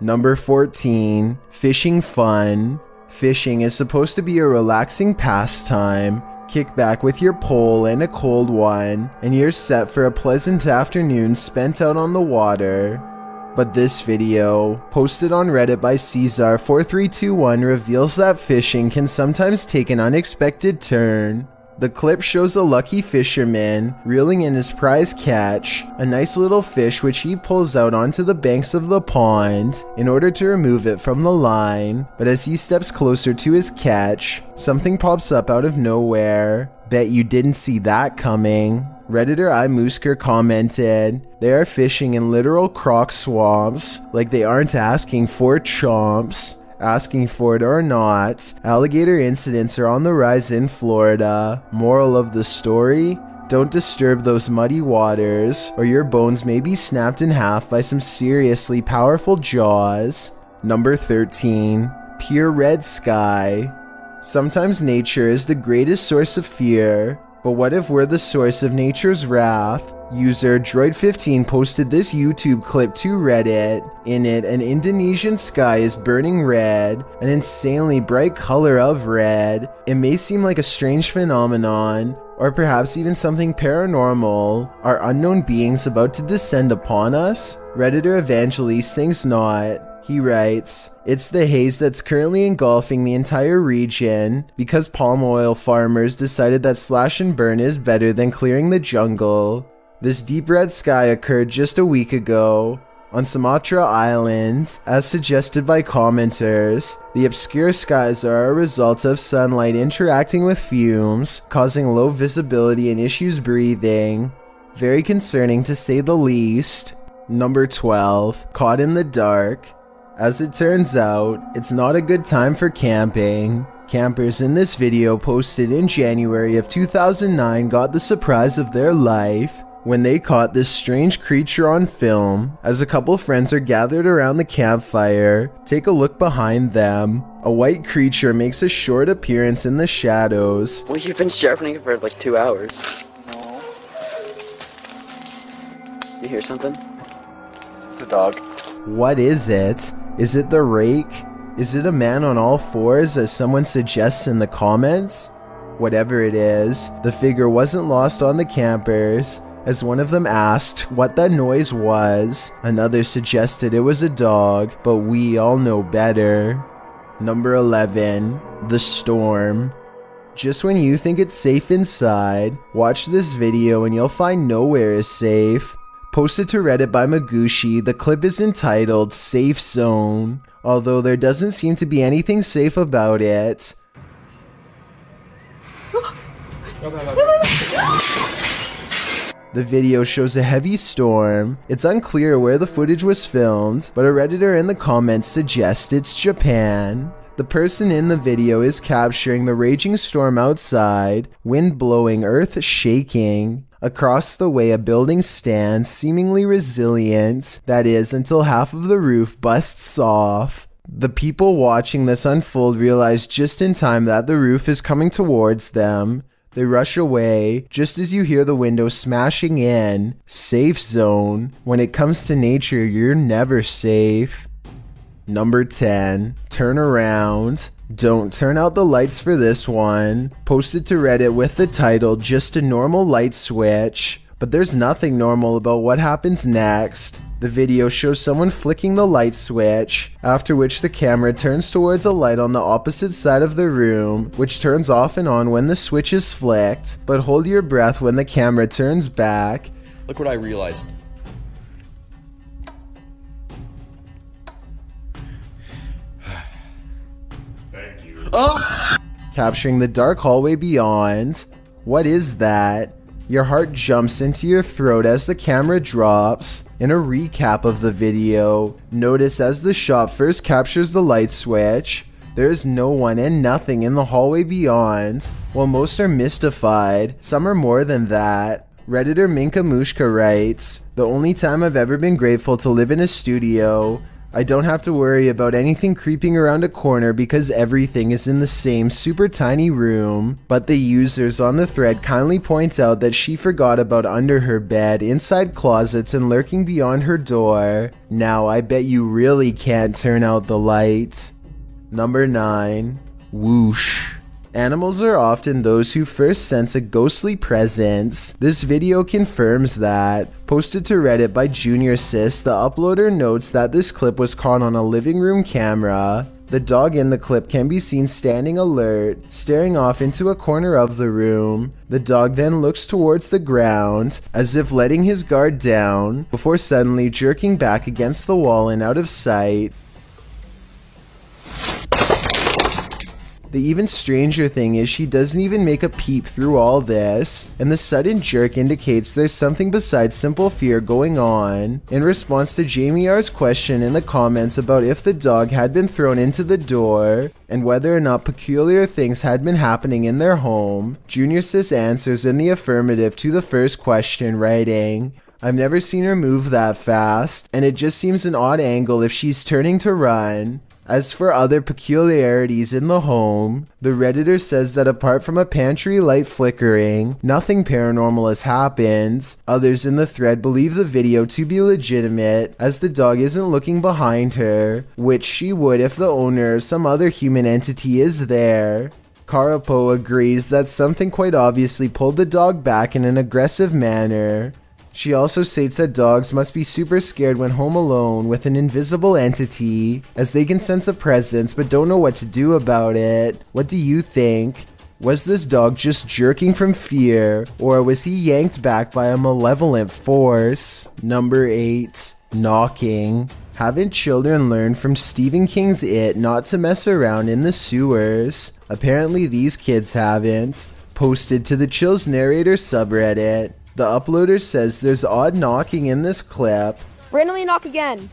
Number 14. Fishing fun. Fishing is supposed to be a relaxing pastime. Kick back with your pole and a cold one, and you're set for a pleasant afternoon spent out on the water. But this video, posted on Reddit by Caesar4321, reveals that fishing can sometimes take an unexpected turn. The clip shows a lucky fisherman reeling in his prize catch, a nice little fish which he pulls out onto the banks of the pond in order to remove it from the line. But as he steps closer to his catch, something pops up out of nowhere. Bet you didn't see that coming. Redditor iMoosker commented, "They are fishing in literal croc swamps, like they aren't asking for chomps. Asking for it or not, alligator incidents are on the rise in Florida. Moral of the story? Don't disturb those muddy waters, or your bones may be snapped in half by some seriously powerful jaws." Number 13. Pure red sky. Sometimes nature is the greatest source of fear, but what if we're the source of nature's wrath? User Droid15 posted this YouTube clip to Reddit. In it, an Indonesian sky is burning red, an insanely bright color of red. It may seem like a strange phenomenon, or perhaps even something paranormal. Are unknown beings about to descend upon us? Redditor Evangelist thinks not. He writes, "It's the haze that's currently engulfing the entire region because palm oil farmers decided that slash and burn is better than clearing the jungle." This deep red sky occurred just a week ago on Sumatra Island. As suggested by commenters, the obscure skies are a result of sunlight interacting with fumes, causing low visibility and issues breathing. Very concerning to say the least. Number 12. Caught in the dark. As it turns out, it's not a good time for camping. Campers in this video, posted in January of 2009, got the surprise of their life when they caught this strange creature on film. As a couple friends are gathered around the campfire, take a look behind them. A white creature makes a short appearance in the shadows. Well, you've been sharpening it for like 2 hours. No. You hear something? The dog. What is it? Is it the rake? Is it a man on all fours, as someone suggests in the comments? Whatever it is, the figure wasn't lost on the campers, as one of them asked what that noise was. Another suggested it was a dog, but we all know better. Number 11. The storm. Just when you think it's safe inside, watch this video and you'll find nowhere is safe. Posted to Reddit by Magushi, the clip is entitled "Safe Zone," although there doesn't seem to be anything safe about it. The video shows a heavy storm. It's unclear where the footage was filmed, but a Redditor in the comments suggests it's Japan. The person in the video is capturing the raging storm outside, wind blowing, earth shaking. Across the way, a building stands, seemingly resilient, that is, until half of the roof busts off. The people watching this unfold realize just in time that the roof is coming towards them. They rush away, just as you hear the window smashing in. Safe zone. When it comes to nature, you're never safe. Number 10. Turn around. Don't turn out the lights for this one. Posted to Reddit with the title "Just a Normal Light Switch." But there's nothing normal about what happens next. The video shows someone flicking the light switch, after which the camera turns towards a light on the opposite side of the room, which turns off and on when the switch is flicked. But hold your breath when the camera turns back. Look what I realized. Thank you. Capturing the dark hallway beyond. What is that? Your heart jumps into your throat as the camera drops. In a recap of the video, notice as the shot first captures the light switch, there is no one and nothing in the hallway beyond. While most are mystified, some are more than that. Redditor Minka Mushka writes, "The only time I've ever been grateful to live in a studio, I don't have to worry about anything creeping around a corner because everything is in the same super tiny room. But the users on the thread kindly point out that she forgot about under her bed, inside closets, and lurking beyond her door. Now I bet you really can't turn out the light. Number 9. Whoosh. Animals are often those who first sense a ghostly presence. This video confirms that. Posted to Reddit by Junior Sis, the uploader notes that this clip was caught on a living room camera. The dog in the clip can be seen standing alert, staring off into a corner of the room. The dog then looks towards the ground, as if letting his guard down, before suddenly jerking back against the wall and out of sight. The even stranger thing is she doesn't even make a peep through all this, and the sudden jerk indicates there's something besides simple fear going on. In response to Jamie R's question in the comments about if the dog had been thrown into the door, and whether or not peculiar things had been happening in their home, Junior Sis answers in the affirmative to the first question, writing, "I've never seen her move that fast, and it just seems an odd angle if she's turning to run." As for other peculiarities in the home, the Redditor says that apart from a pantry light flickering, nothing paranormal has happened. Others in the thread believe the video to be legitimate, as the dog isn't looking behind her, which she would if the owner or some other human entity is there. Carapo agrees that something quite obviously pulled the dog back in an aggressive manner. She also states that dogs must be super scared when home alone with an invisible entity, as they can sense a presence but don't know what to do about it. What do you think? Was this dog just jerking from fear, or was he yanked back by a malevolent force? Number 8. Knocking. Haven't children learned from Stephen King's It not to mess around in the sewers? Apparently these kids haven't. Posted to the Chills Narrator subreddit. The uploader says there's odd knocking in this clip. Randomly knock again.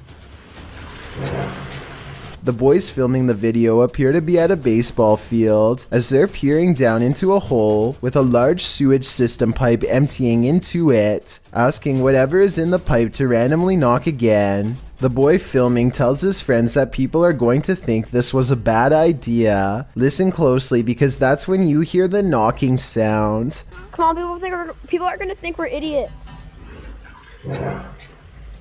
The boys filming the video appear to be at a baseball field, as they're peering down into a hole with a large sewage system pipe emptying into it, asking whatever is in the pipe to randomly knock again. The boy filming tells his friends that people are going to think this was a bad idea. Listen closely because that's when you hear the knocking sound. Come on, people are gonna think we're idiots.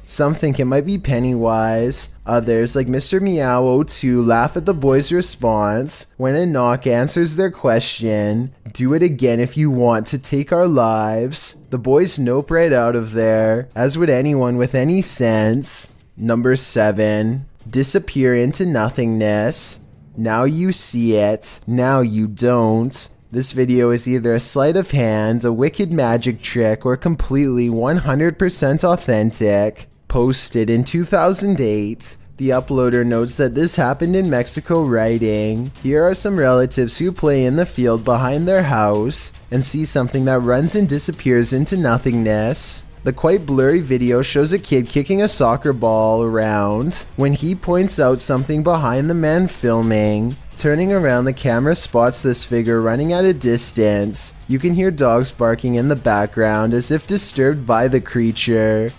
Some think it might be Pennywise. Others, like Mr. Meow02, laugh at the boy's response. When a knock answers their question, "Do it again if you want to take our lives." The boys nope right out of there, as would anyone with any sense. Number 7. Disappear into nothingness. Now you see it, now you don't. This video is either a sleight of hand, a wicked magic trick, or completely 100% authentic. Posted in 2008, the uploader notes that this happened in Mexico, writing, "Here are some relatives who play in the field behind their house and see something that runs and disappears into nothingness." The quite blurry video shows a kid kicking a soccer ball around when he points out something behind the man filming. Turning around, the camera spots this figure running at a distance. You can hear dogs barking in the background as if disturbed by the creature.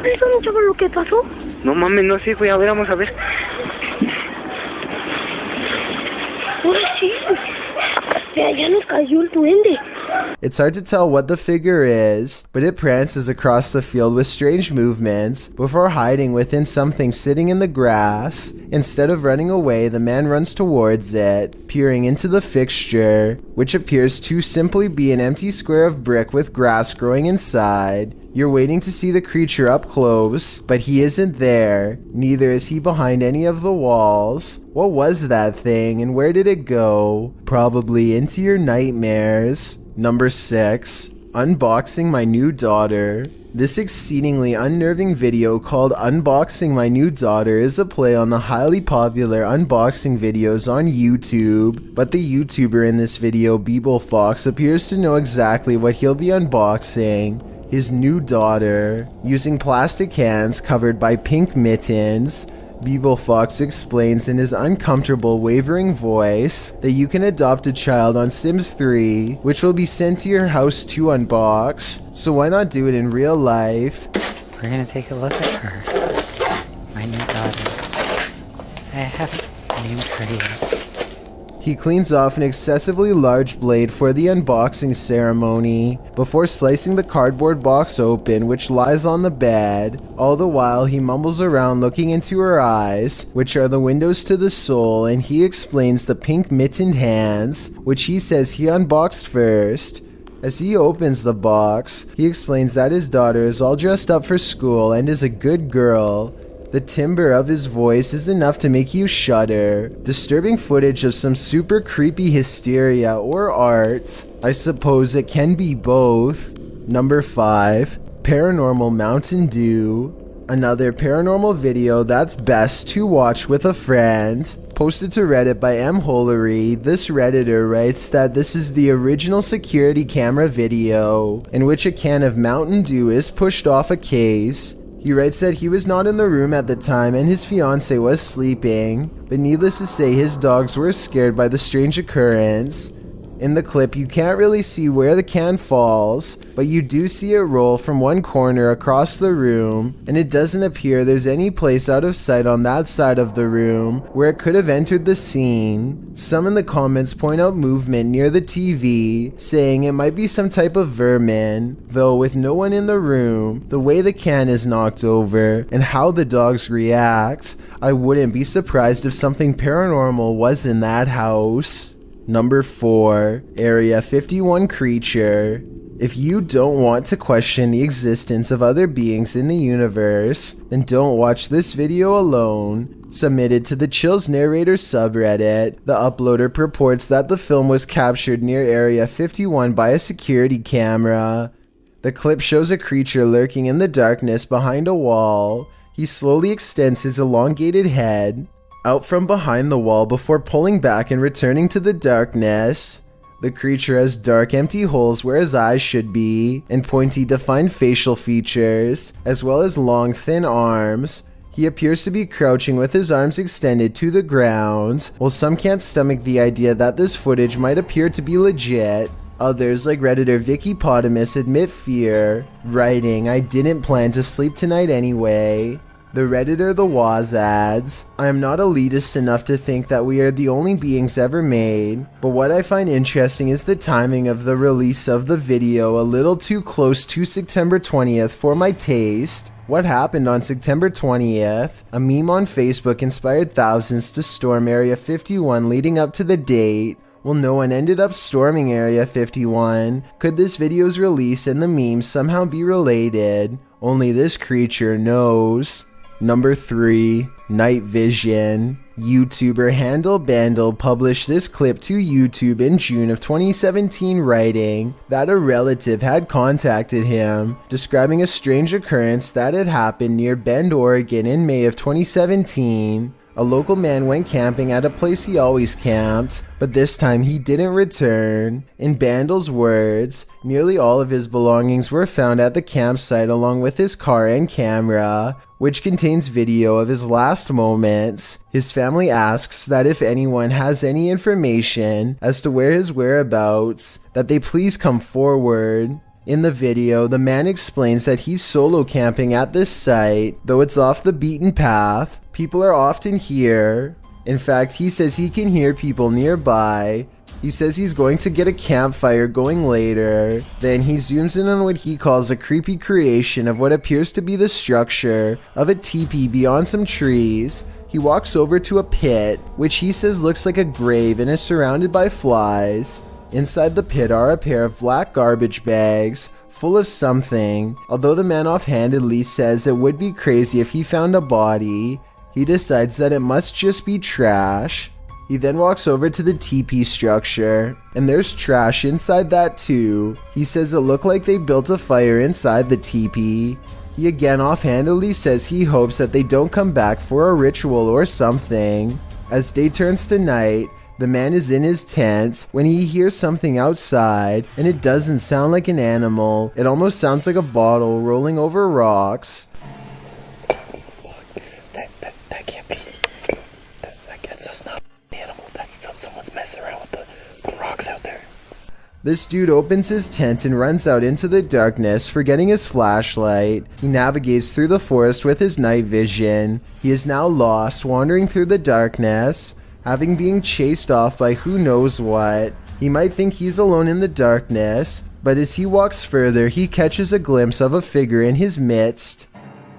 ¿Eso no sabes lo que pasó? No mames, no sé, güey, a ver, vamos a ver. Ahora sí. Ya nos cayó el duende. It's hard to tell what the figure is, but it prances across the field with strange movements before hiding within something sitting in the grass. Instead of running away, the man runs towards it, peering into the fixture, which appears to simply be an empty square of brick with grass growing inside. You're waiting to see the creature up close, but he isn't there. Neither is he behind any of the walls. What was that thing and where did it go? Probably into your nightmares. Number 6. Unboxing my new daughter. This exceedingly unnerving video called Unboxing My New Daughter is a play on the highly popular unboxing videos on YouTube, but the YouTuber in this video, Beeble Fox, appears to know exactly what he'll be unboxing. His new daughter. Using plastic cans covered by pink mittens, Beeble Fox explains in his uncomfortable, wavering voice that you can adopt a child on Sims 3, which will be sent to your house to unbox, so why not do it in real life? We're gonna take a look at her. have named her yet. He cleans off an excessively large blade for the unboxing ceremony before slicing the cardboard box open, which lies on the bed. All the while he mumbles around looking into her eyes, which are the windows to the soul, and he explains the pink mittened hands, which he says he unboxed first. As he opens the box, he explains that his daughter is all dressed up for school and is a good girl. The timbre of his voice is enough to make you shudder. Disturbing footage of some super creepy hysteria or art. I suppose it can be both. Number 5. Paranormal Mountain Dew. Another paranormal video that's best to watch with a friend. Posted to Reddit by M. Holery, this Redditor writes that this is the original security camera video in which a can of Mountain Dew is pushed off a case. He writes that he was not in the room at the time and his fiancée was sleeping, but needless to say his dogs were scared by the strange occurrence. In the clip you can't really see where the can falls, but you do see it roll from one corner across the room, and it doesn't appear there's any place out of sight on that side of the room where it could have entered the scene. Some in the comments point out movement near the TV, saying it might be some type of vermin, though with no one in the room, the way the can is knocked over, and how the dogs react, I wouldn't be surprised if something paranormal was in that house. Number 4. Area 51 Creature. If you don't want to question the existence of other beings in the universe, then don't watch this video alone. Submitted to the Chills Narrator subreddit, the uploader purports that the film was captured near Area 51 by a security camera. The clip shows a creature lurking in the darkness behind a wall. He slowly extends his elongated head out from behind the wall before pulling back and returning to the darkness. The creature has dark empty holes where his eyes should be, and pointy defined facial features, as well as long thin arms. He appears to be crouching with his arms extended to the ground, while some can't stomach the idea that this footage might appear to be legit. Others, like Redditor Vicky Potamus, admit fear, writing, "I didn't plan to sleep tonight anyway." The Redditor The Waz adds, "I am not elitist enough to think that we are the only beings ever made, but what I find interesting is the timing of the release of the video a little too close to September 20th for my taste. What happened on September 20th? A meme on Facebook inspired thousands to storm Area 51 leading up to the date. Well, no one ended up storming Area 51. Could this video's release and the meme somehow be related? Only this creature knows." Number 3. Night Vision. YouTuber Handle Bandle published this clip to YouTube in June of 2017, writing that a relative had contacted him, describing a strange occurrence that had happened near Bend, Oregon in May of 2017. A local man went camping at a place he always camped, but this time he didn't return. In Bandle's words, nearly all of his belongings were found at the campsite along with his car and camera, which contains video of his last moments. His family asks that if anyone has any information as to where his whereabouts, that they please come forward. In the video, the man explains that he's solo camping at this site, though it's off the beaten path. People are often here. In fact, he says he can hear people nearby. He says he's going to get a campfire going later. Then he zooms in on what he calls a creepy creation of what appears to be the structure of a teepee beyond some trees. He walks over to a pit, which he says looks like a grave and is surrounded by flies. Inside the pit are a pair of black garbage bags full of something. Although the man offhandedly says it would be crazy if he found a body, he decides that it must just be trash. He then walks over to the teepee structure, and there's trash inside that too. He says it looked like they built a fire inside the teepee. He again offhandedly says he hopes that they don't come back for a ritual or something. As day turns to night, the man is in his tent when he hears something outside, and it doesn't sound like an animal. It almost sounds like a bottle rolling over rocks. That can't be. That's not an animal. That's someone's messing around with the rocks out there. This dude opens his tent and runs out into the darkness, forgetting his flashlight. He navigates through the forest with his night vision. He is now lost, wandering through the darkness, having been chased off by who knows what. He might think he's alone in the darkness, but as he walks further, he catches a glimpse of a figure in his midst.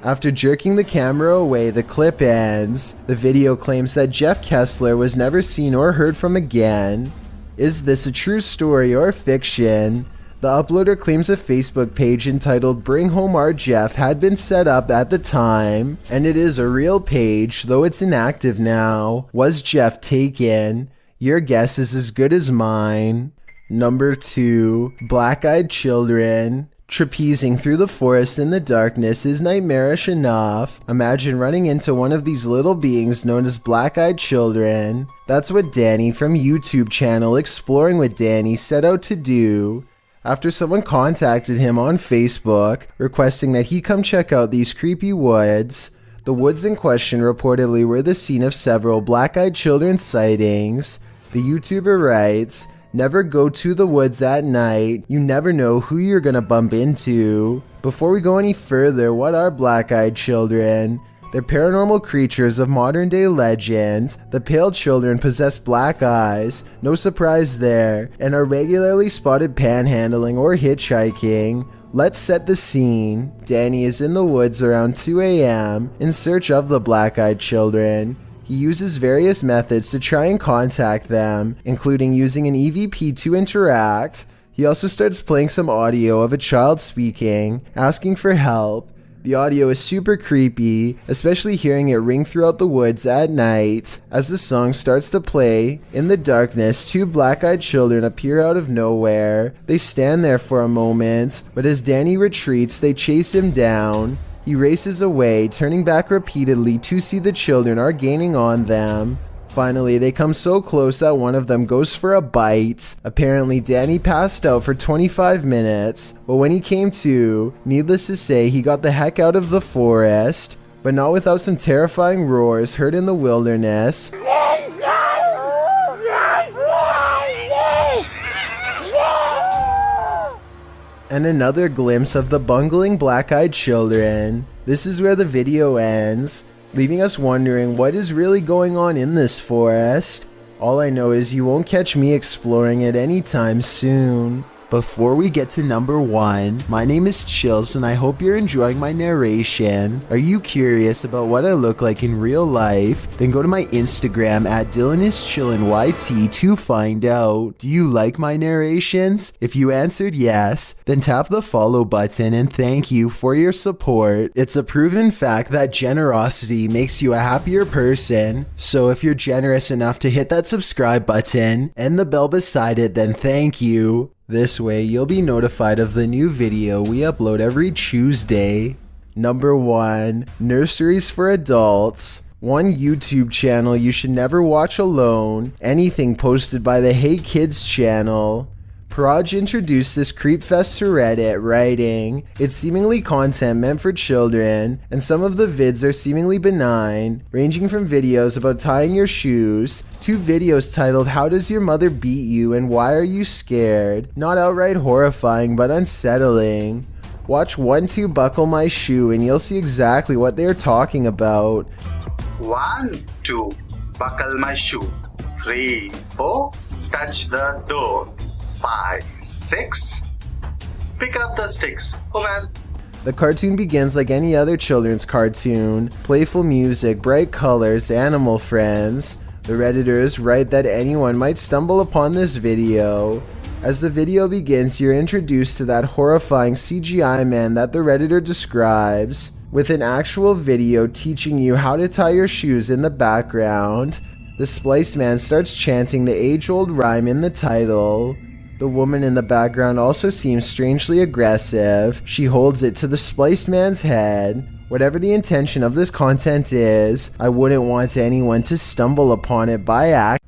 After jerking the camera away, the clip ends. The video claims that Jeff Kessler was never seen or heard from again. Is this a true story or fiction? The uploader claims a Facebook page entitled Bring Home Our Jeff had been set up at the time, and it is a real page, though it's inactive now. Was Jeff taken? Your guess is as good as mine. Number 2. Black-eyed children. Trapezing through the forest in the darkness is nightmarish enough. Imagine running into one of these little beings known as black-eyed children. That's what Danny from YouTube channel Exploring with Danny set out to do. After someone contacted him on Facebook, requesting that he come check out these creepy woods. The woods in question reportedly were the scene of several black-eyed children sightings. The YouTuber writes, "Never go to the woods at night. You never know who you're gonna bump into." Before we go any further, what are black-eyed children? They're paranormal creatures of modern-day legend. The pale children possess black eyes, no surprise there, and are regularly spotted panhandling or hitchhiking. Let's set the scene. Danny is in the woods around 2 a.m. in search of the black-eyed children. He uses various methods to try and contact them, including using an EVP to interact. He also starts playing some audio of a child speaking, asking for help. The audio is super creepy, especially hearing it ring throughout the woods at night. As the song starts to play, in the darkness, 2 black-eyed children appear out of nowhere. They stand there for a moment, but as Danny retreats, they chase him down. He races away, turning back repeatedly to see the children are gaining on them. Finally, they come so close that one of them goes for a bite. Apparently, Danny passed out for 25 minutes, but when he came to, needless to say, he got the heck out of the forest, but not without some terrifying roars heard in the wilderness. And another glimpse of the bungling black-eyed children. This is where the video ends, leaving us wondering what is really going on in this forest. All I know is you won't catch me exploring it anytime soon. Before we get to number 1, my name is Chills and I hope you're enjoying my narration. Are you curious about what I look like in real life? Then go to my Instagram at DylanIsChillinYT to find out. Do you like my narrations? If you answered yes, then tap the follow button and thank you for your support. It's a proven fact that generosity makes you a happier person. So if you're generous enough to hit that subscribe button and the bell beside it, then thank you. This way, you'll be notified of the new video we upload every Tuesday. Number 1. Nurseries for adults. One YouTube channel you should never watch alone. Anything posted by the Hey Kids channel. Proj introduced this creepfest to Reddit, writing, "It's seemingly content meant for children, and some of the vids are seemingly benign, ranging from videos about tying your shoes, to videos titled How Does Your Mother Beat You and Why Are You Scared? Not outright horrifying, but unsettling. Watch 1, 2 Buckle My Shoe and you'll see exactly what they're talking about." 1, 2, buckle my shoe. 3, 4, touch the door. 5, 6, pick up the sticks. Oh man. The cartoon begins like any other children's cartoon. Playful music, bright colors, animal friends. The Redditors write that anyone might stumble upon this video. As the video begins, you're introduced to that horrifying CGI man that the Redditor describes, with an actual video teaching you how to tie your shoes in the background. The spliced man starts chanting the age-old rhyme in the title. The woman in the background also seems strangely aggressive. She holds it to the spliced man's head. Whatever the intention of this content is, I wouldn't want anyone to stumble upon it by accident.